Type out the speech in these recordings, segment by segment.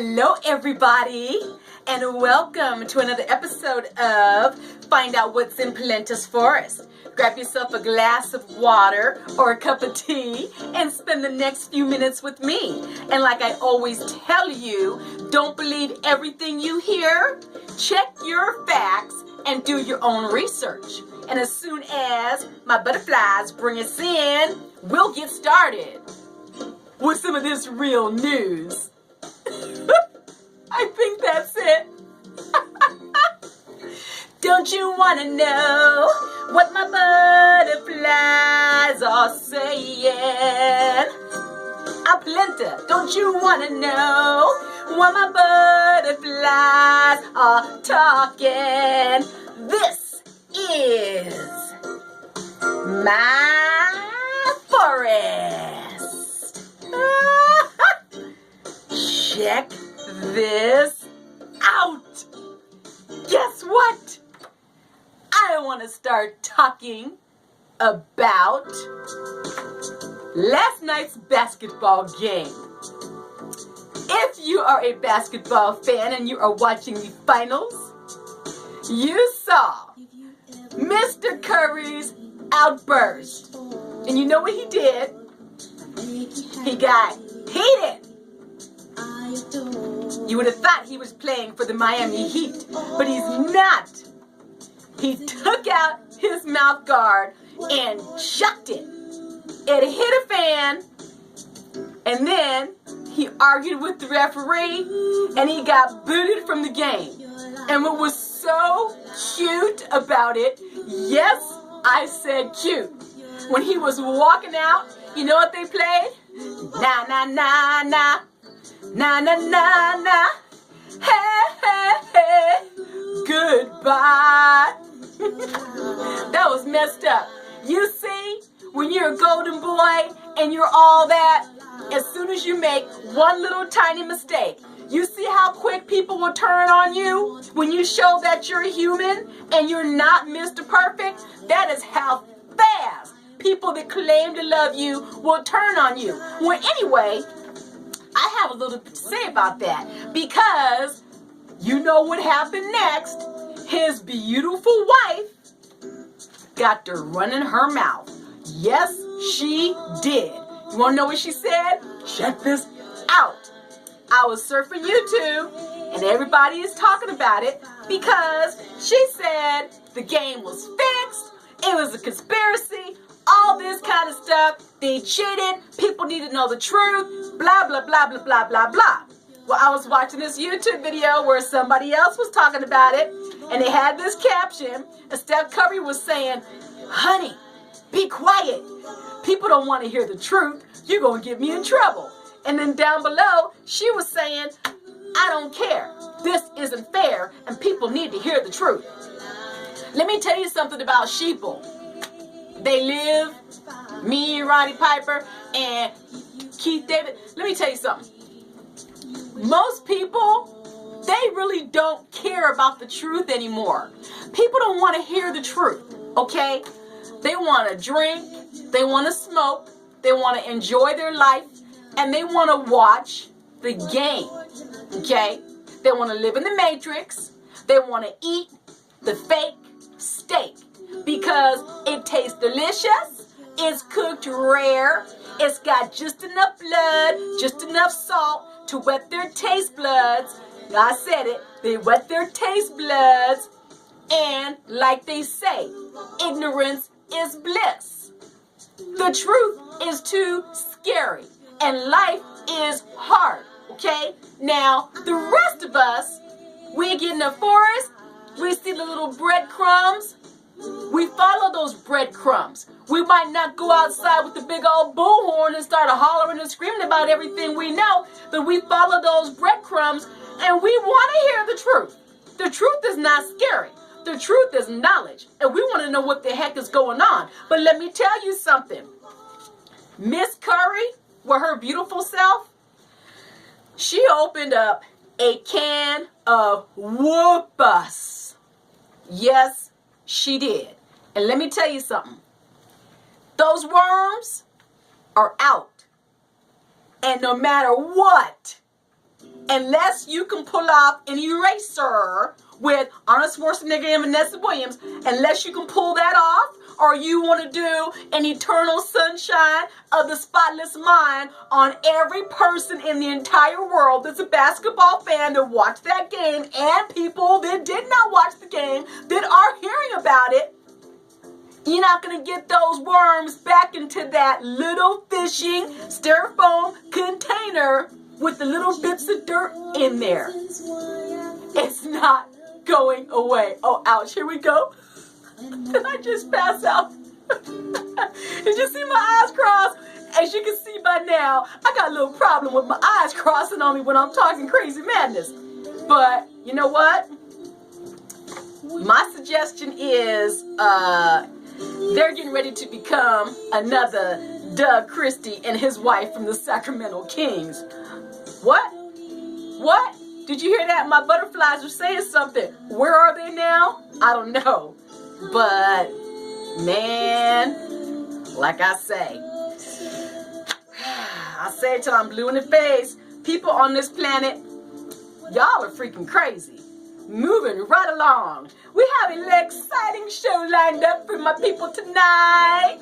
Hello everybody, and welcome to another episode of Find Out What's in Pelenta's Forest. Grab yourself a glass of water or a cup of tea and spend the next few minutes with me. And like I always tell you, don't believe everything you hear. Check your facts and do your own research. And as soon as my butterflies bring us in, we'll get started with some of this real news. I think that's it. Don't you want to know what my butterflies are saying? Pelenta, don't you want to know what my butterflies are talking? This is my forest. Check this out. Guess what? I want to start talking about last night's basketball game. If you are a basketball fan and you are watching the finals, you saw Mr. Curry's outburst. And you know what he did? He got heated. You would have thought he was playing for the Miami Heat, but he's not. He took out his mouth guard and chucked it. It hit a fan, and then he argued with the referee, and he got booted from the game. And what was so cute about it, yes, I said cute. When he was walking out, you know what they played? Na na na na. Na na na na, hey hey hey, goodbye. That was messed up. You see, when you're a golden boy and you're all that, as soon as you make one little tiny mistake, you see how quick people will turn on you when you show that you're human and you're not Mr. Perfect? That is how fast people that claim to love you will turn on you. Well, anyway, I have a little bit to say about that, because you know what happened next. His beautiful wife got to running her mouth. Yes, she did. You want to know what she said? Check this out. I was surfing YouTube, and everybody is talking about it because she said the game was fixed, it was a conspiracy, all this kind of stuff. They cheated. People need to know the truth. Blah, blah, blah, blah, blah, blah, blah. Well, I was watching this YouTube video where somebody else was talking about it, and they had this caption, and Steph Curry was saying, honey, be quiet. People don't want to hear the truth. You're going to get me in trouble. And then down below, she was saying, I don't care. This isn't fair, and people need to hear the truth. Let me tell you something about sheeple. They live, me, Roddy Piper, and Keith David. Let me tell you something. Most people, they really don't care about the truth anymore. People don't want to hear the truth, okay? They want to drink, they want to smoke, they want to enjoy their life, and they want to watch the game, okay? They want to live in the Matrix. They want to eat the fake steak, because it tastes delicious, it's cooked rare, it's got just enough blood, just enough salt to wet their taste buds. I said it, they wet their taste buds, and like they say, ignorance is bliss. The truth is too scary, and life is hard, okay? Now, the rest of us, we get in the forest, we see the little breadcrumbs, we follow those breadcrumbs. We might not go outside with the big old bullhorn and start hollering and screaming about everything we know, but we follow those breadcrumbs and we want to hear the truth. The truth is not scary. The truth is knowledge, and we want to know what the heck is going on. But let me tell you something. Miss Curry, with her beautiful self, she opened up a can of whoop-us. Yes, she did. And let me tell you something. Those worms are out. And no matter what unless you can pull off an eraser with Arnold Schwarzenegger and Vanessa Williams, unless you can pull that off, or you want to do an eternal sunshine of the spotless mind on every person in the entire world that's a basketball fan that watched that game, and people that did not watch the game that are hearing about it, you're not going to get those worms back into that little fishing styrofoam container with the little bits of dirt in there. It's not going away. Oh, ouch. Here we go. Did I just pass out? Did you see my eyes cross? As you can see by now, I got a little problem with my eyes crossing on me when I'm talking crazy madness. But you know what? My suggestion is they're getting ready to become another Doug Christie and his wife from the Sacramento Kings. What? What? Did you hear that? My butterflies are saying something. Where are they now? I don't know. But, man, like I say, I say it till I'm blue in the face. People on this planet, y'all are freaking crazy. Moving right along. We have an exciting show lined up for my people tonight.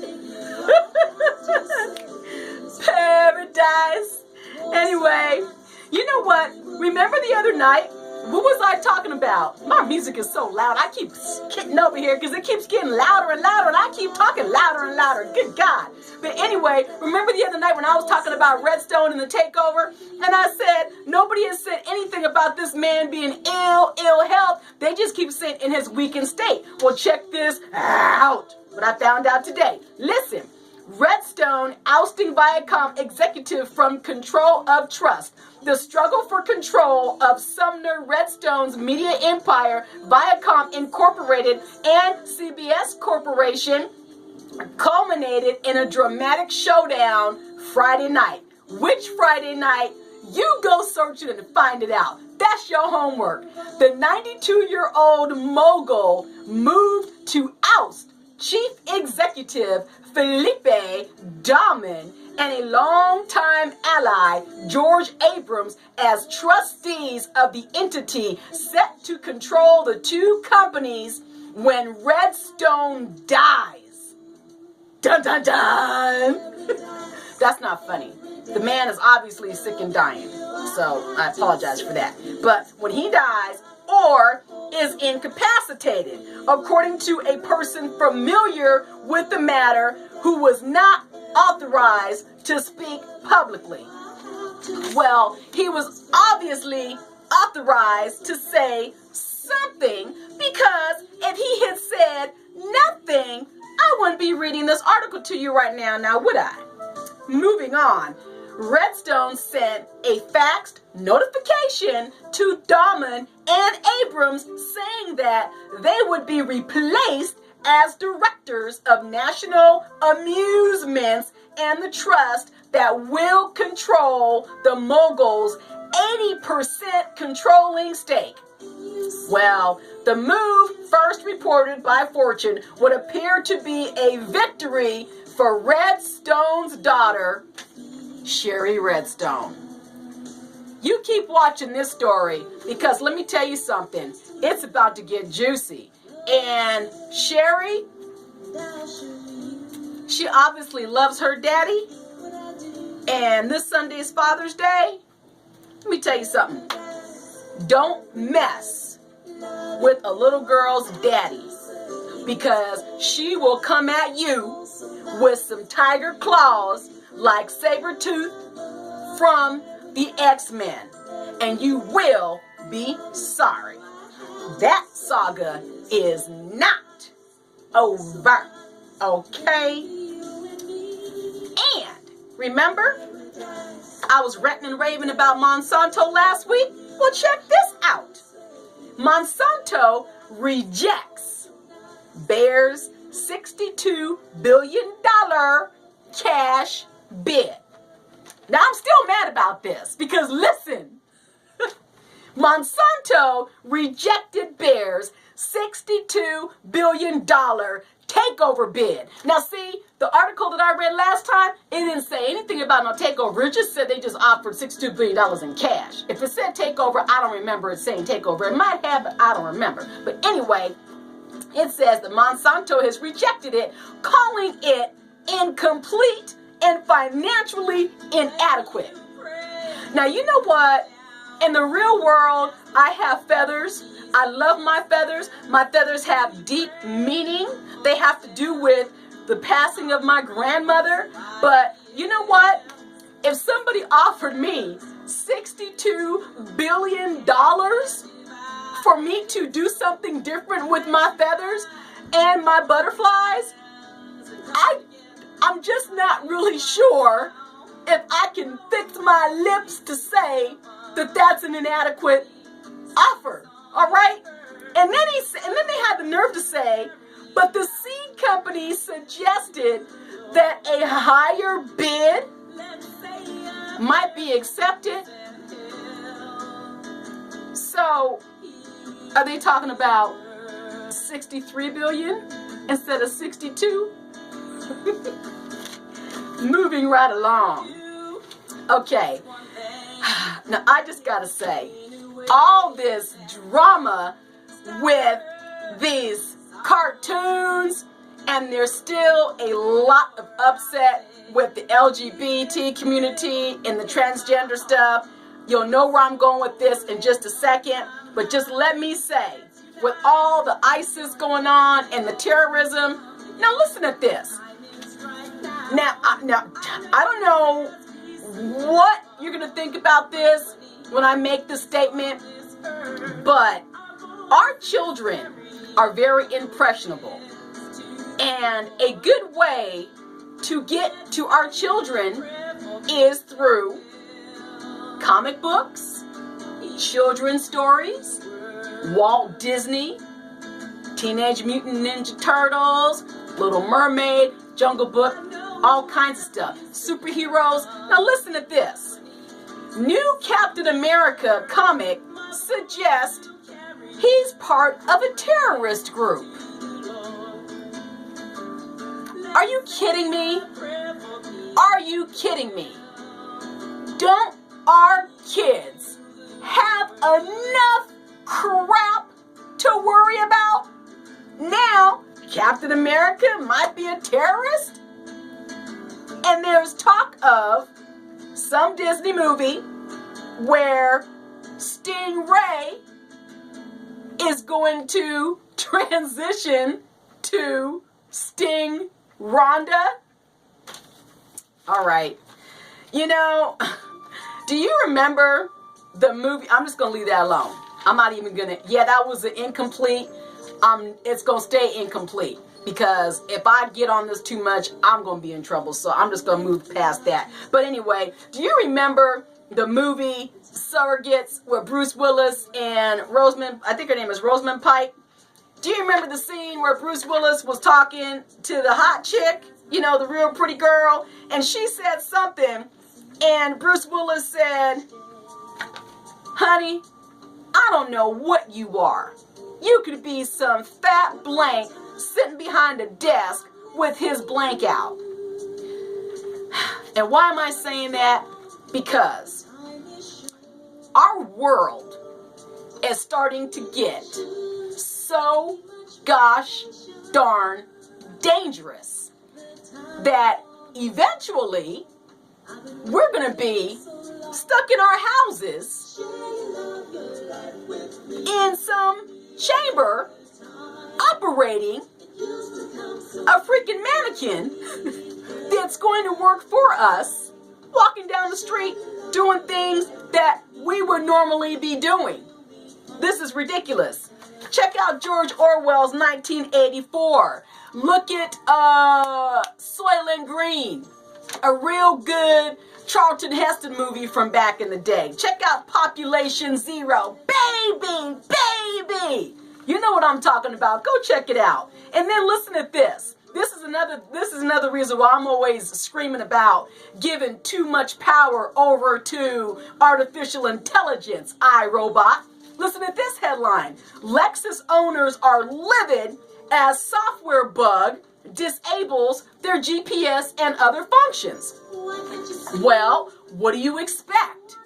Paradise. Anyway, you know what? Remember the other night? What was I talking about? My music is so loud. I keep getting over here because it keeps getting louder and louder, and I keep talking louder and louder. Good God. But anyway, remember the other night when I was talking about Redstone and the takeover? And I said, nobody has said anything about this man being ill health. They just keep saying in his weakened state. Well, check this out. What I found out today. Listen. Redstone ousting Viacom executive from control of trust. The struggle for control of Sumner Redstone's media empire, Viacom Incorporated and CBS Corporation, culminated in a dramatic showdown Friday night. Which Friday night? You go search it and find it out. That's your homework. The 92-year-old mogul moved to oust Chief Executive Felipe Dahmen and a longtime ally, George Abrams, as trustees of the entity set to control the two companies when Redstone dies. Dun, dun, dun. That's not funny. The man is obviously sick and dying, so I apologize for that. But when he dies or is incapacitated, according to a person familiar with the matter who was not authorized to speak publicly. Well, he was obviously authorized to say something, because if he had said nothing, I wouldn't be reading this article to you right now, would I? Moving on. Redstone sent a faxed notification to Dahmen and Abrams saying that they would be replaced as directors of national amusements and the trust that will control the mogul's 80% controlling stake. Well, the move, first reported by Fortune, would appear to be a victory for Redstone's daughter, Sherry Redstone. You keep watching this story, because let me tell you something. It's about to get juicy. And Sherry, she obviously loves her daddy. And this Sunday is Father's Day. Let me tell you something. Don't mess with a little girl's daddy, because she will come at you with some tiger claws like Sabretooth from the X-Men, and you will be sorry. That saga is not over, okay? And remember, I was ranting and raving about Monsanto last week? Well, check this out. Monsanto rejects Bayer's $62 billion cash bid. Now, I'm still mad about this because, listen, Monsanto rejected Bayer's $62 billion takeover bid. Now see, the article that I read last time, it didn't say anything about no takeover. It just said they just offered $62 billion in cash. If it said takeover, I don't remember it saying takeover. It might have, but I don't remember. But anyway, it says that Monsanto has rejected it, calling it incomplete and financially inadequate. Now, you know what? In the real world, I have feathers. I love my feathers. My feathers have deep meaning. They have to do with the passing of my grandmother. But you know what? If somebody offered me $62 billion for me to do something different with my feathers and my butterflies, I'm just not really sure if I can fix my lips to say that that's an inadequate offer. All right? And then they had the nerve to say, but the seed company suggested that a higher bid might be accepted. So, are they talking about 63 billion instead of 62? Moving right along. Okay. Now, I just got to say, all this drama with these cartoons, and there's still a lot of upset with the LGBT community and the transgender stuff. You'll know where I'm going with this in just a second, but just let me say, with all the ISIS going on and the terrorism, now listen at this. Now, I don't know what you're going to think about this when I make this statement, but our children are very impressionable. And a good way to get to our children is through comic books, children's stories, Walt Disney, Teenage Mutant Ninja Turtles, Little Mermaid, Jungle Book, all kinds of stuff. Superheroes. Now listen to this. New Captain America comic suggests he's part of a terrorist group. Are you kidding me? Are you kidding me? Don't our kids have enough crap to worry about? Now, Captain America might be a terrorist? And there's talk of some Disney movie where Stingray is going to transition to Sting Rhonda. All right. You know, do you remember the movie? I'm just going to leave that alone. I'm not even going to. Yeah, that was an incomplete. It's going to stay incomplete. Because if I get on this too much, I'm going to be in trouble. So I'm just going to move past that. But anyway, do you remember the movie Surrogates with Bruce Willis and Rosamund, I think her name is Rosamund Pike? Do you remember the scene where Bruce Willis was talking to the hot chick? You know, the real pretty girl. And she said something. And Bruce Willis said, honey, I don't know what you are. You could be some fat blank sitting behind a desk with his blank out. And why am I saying that? Because our world is starting to get so gosh darn dangerous that eventually we're going to be stuck in our houses in some chamber operating a freaking mannequin that's going to work for us, walking down the street doing things that we would normally be doing. This is ridiculous. Check out George Orwell's 1984. Look at Soylent Green, a real good Charlton Heston movie from back in the day. Check out Population Zero. Baby! You know what I'm talking about. Go check it out. And then listen to this. This is another reason why I'm always screaming about giving too much power over to artificial intelligence, iRobot. Listen to this headline. Lexus owners are livid as software bug disables their GPS and other functions. Well, what do you expect?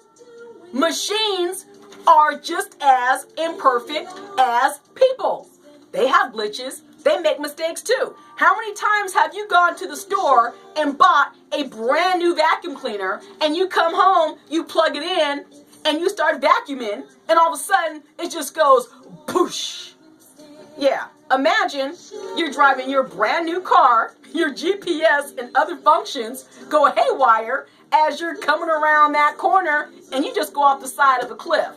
Machines are just as imperfect as people. They have glitches. They make mistakes too. How many times have you gone to the store and bought a brand new vacuum cleaner and you come home, you plug it in, and you start vacuuming, and all of a sudden it just goes poosh? Yeah, imagine you're driving your brand new car, your GPS and other functions go haywire as you're coming around that corner and you just go off the side of a cliff.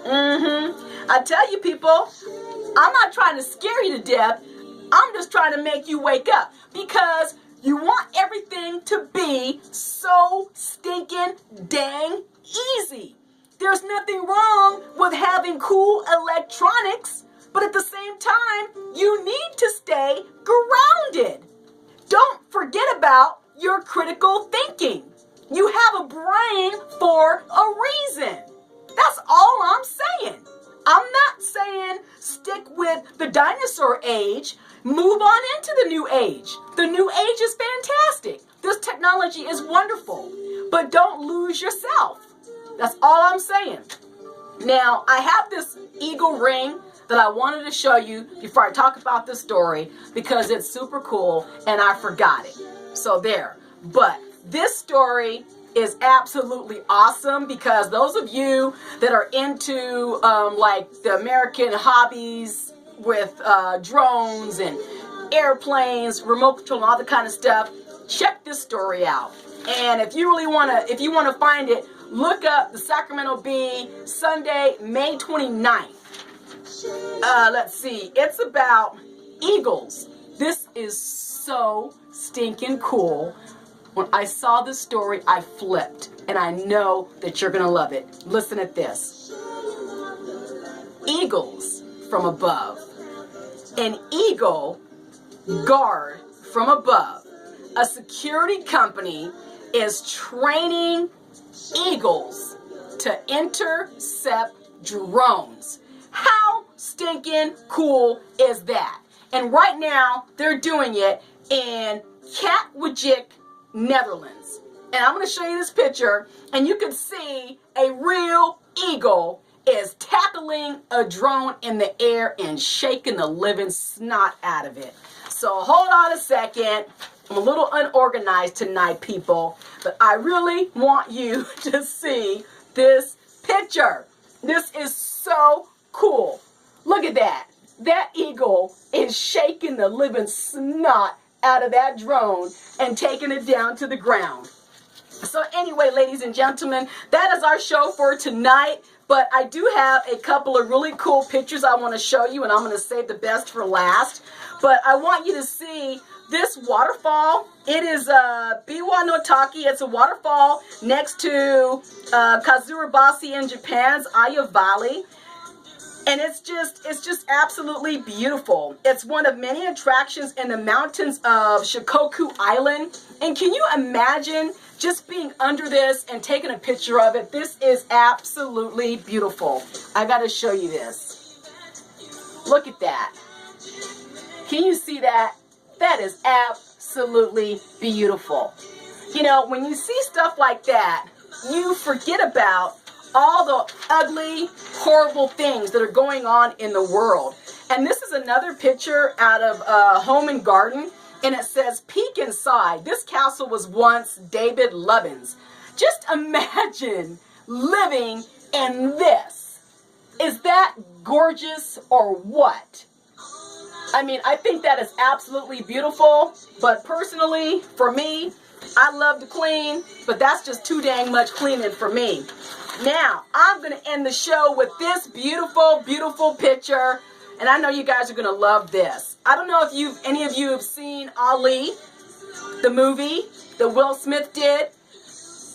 I tell you people, I'm not trying to scare you to death. I'm just trying to make you wake up, because you want everything to be so stinking dang easy. There's nothing wrong with having cool electronics, but at the same time, you need to stay grounded. Don't forget about your critical thinking. You have a brain for a reason. That's all I'm saying. I'm not saying stick with the dinosaur age. Move on into the new age. The new age is fantastic. This technology is wonderful, but don't lose yourself. That's all I'm saying. Now, I have this eagle ring that I wanted to show you before I talk about this story, because it's super cool and I forgot it. So there. But this story is absolutely awesome, because those of you that are into like the American hobbies with drones and airplanes, remote control, and all that kind of stuff, check this story out. And if you really want to find it, look up the Sacramento Bee, Sunday, May 29th. Let's see. It's about eagles. This is so stinking cool. When I saw this story, I flipped, and I know that you're going to love it. Listen at this. Eagles from above. An eagle guard from above. A security company is training eagles to intercept drones. How stinking cool is that? And right now, they're doing it in Katwijk, Netherlands. And I'm going to show you this picture, and you can see a real eagle is tackling a drone in the air and shaking the living snot out of it. So hold on a second. I'm a little unorganized tonight, people, but I really want you to see this picture. This is so cool. Look at that. That eagle is shaking the living snot out of that drone and taking it down to the ground. So anyway, ladies and gentlemen, that is our show for tonight. But I do have a couple of really cool pictures I want to show you, and I'm going to save the best for last. But I want you to see this waterfall. It is Biwa no Taki. It's a waterfall next to Kazurabashi in Japan's Aya Valley. And it's just absolutely beautiful. It's one of many attractions in the mountains of Shikoku Island. And can you imagine just being under this and taking a picture of it? This is absolutely beautiful. I got to show you this. Look at that. Can you see that? That is absolutely beautiful. You know, when you see stuff like that, you forget about all the ugly, horrible things that are going on in the world. And this is another picture out of Home and Garden, and it says, peek inside. This castle was once David Levin's. Just imagine living in this. Is that gorgeous or what? I mean, I think that is absolutely beautiful, but personally, for me, I love to clean, but that's just too dang much cleaning for me. Now, I'm going to end the show with this beautiful, beautiful picture, and I know you guys are going to love this. I don't know if any of you have seen Ali, the movie that Will Smith did.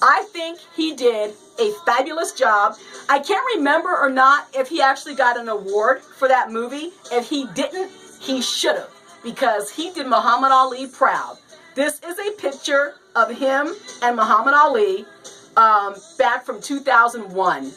I think he did a fabulous job. I can't remember or not if he actually got an award for that movie. If he didn't, he should have, because he did Muhammad Ali proud. This is a picture of him and Muhammad Ali back from 2001.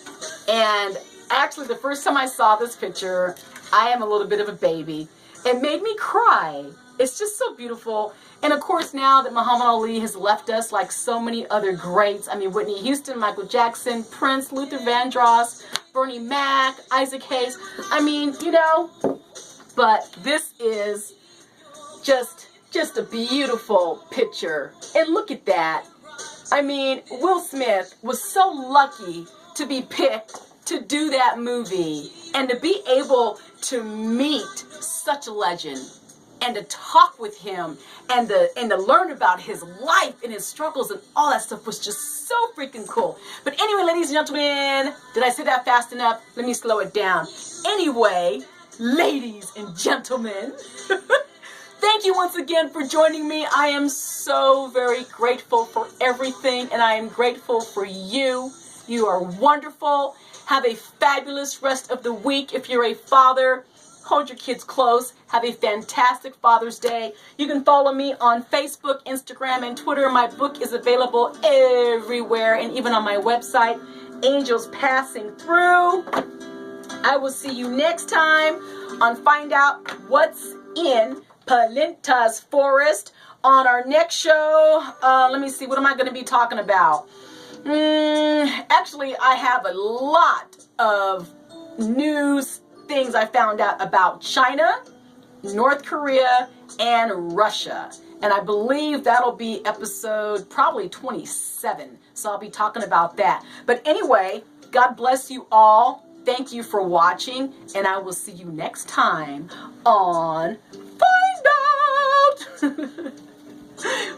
And actually, the first time I saw this picture, I am a little bit of a baby. It made me cry. It's just so beautiful. And of course, now that Muhammad Ali has left us, like so many other greats, I mean, Whitney Houston, Michael Jackson, Prince, Luther Vandross, Bernie Mac, Isaac Hayes. I mean, you know, but this is just a beautiful picture. And look at that. I mean, Will Smith was so lucky to be picked to do that movie and to be able to meet such a legend and to talk with him and to learn about his life and his struggles and all that stuff was just so freaking cool. But anyway, ladies and gentlemen, did I say that fast enough? Let me slow it down. Anyway, ladies and gentlemen, thank you once again for joining me. I am so very grateful for everything, and I am grateful for you. You are wonderful. Have a fabulous rest of the week. If you're a father, hold your kids close. Have a fantastic Father's Day. You can follow me on Facebook, Instagram, and Twitter. My book is available everywhere and even on my website, Angels Passing Through. I will see you next time on Find Out What's in Pelenta's Forrest. On our next show, let me see, what am I going to be talking about? Actually, I have a lot of news things I found out about China, North Korea, and Russia. And I believe that'll be episode probably 27. So I'll be talking about that. But anyway, God bless you all. Thank you for watching. And I will see you next time on Find Out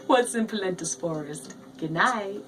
What's in Pelenta's Forest. Good night.